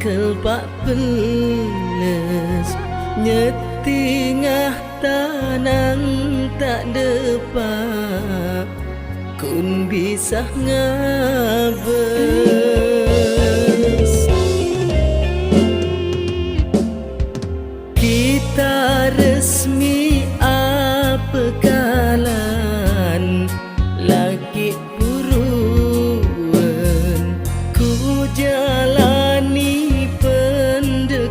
kelpak peles nyetingah tanang tak depak kun bisa ngabes. Kita resmi apa kalan lagi buruan ku jalani pendekatan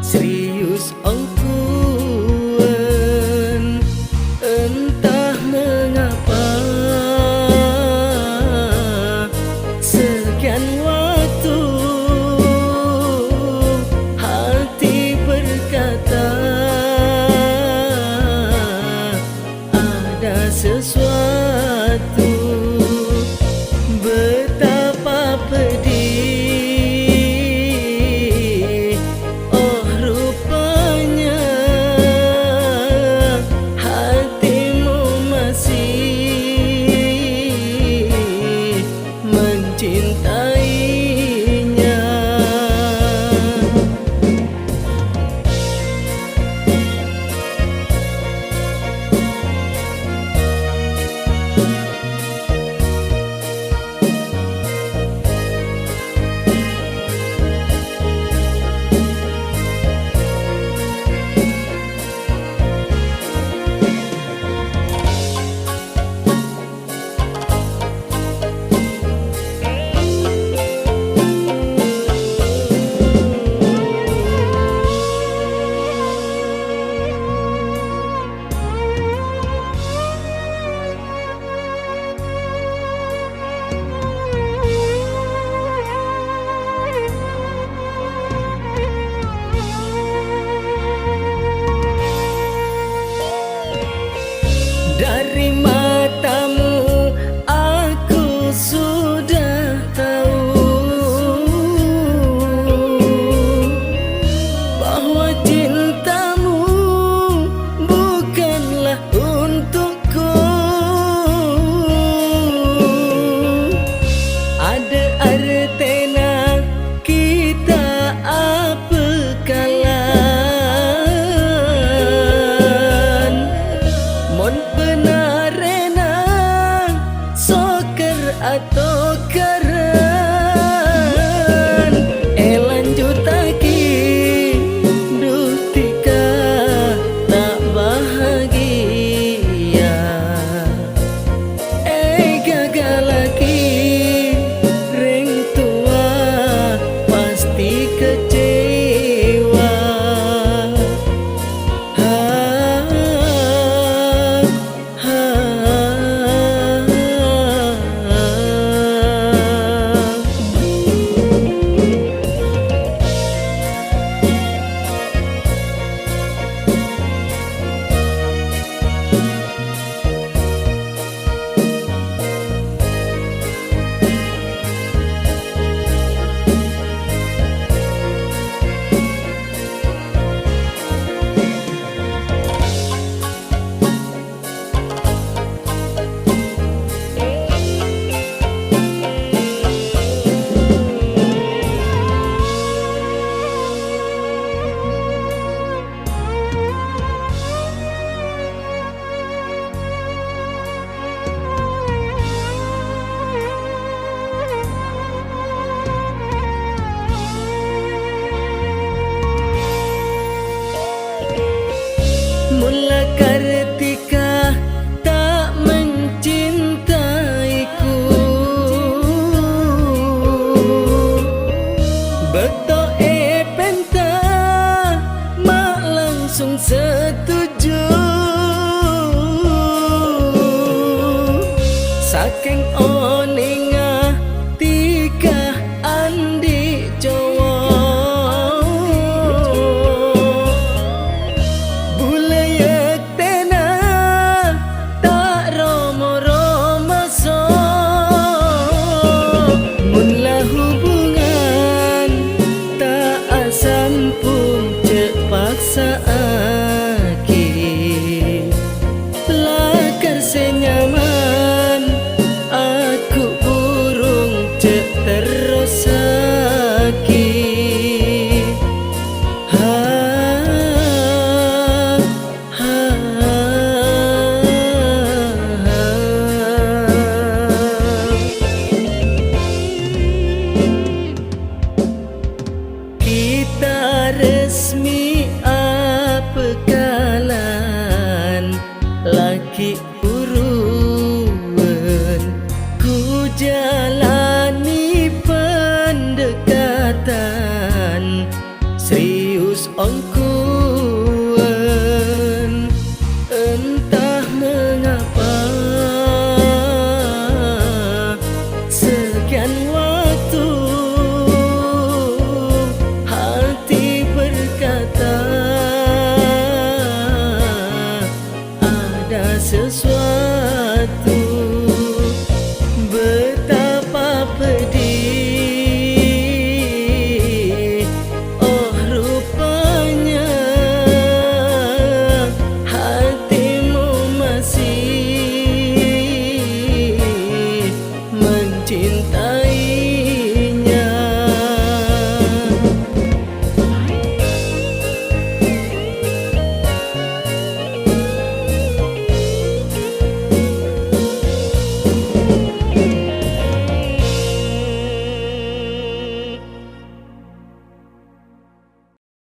serius ongkuan entah mengapa sekian waktu hati berkata ada sesuatu betapa pedih oh rupanya hatimu masih mencintainya. Dari matamu aku sudah tahu bahwa cintamu bukanlah untukku. Ada artena kita apa kalan mon benarena soker atau keren lanjut lagi dutika tak bahagia gagal lagi ring tua pasti kecewa. Mula ketika tak mencintaiku beto penta mak langsung setuju saking oninga tika andi Jawa sampun cek paksa aki laki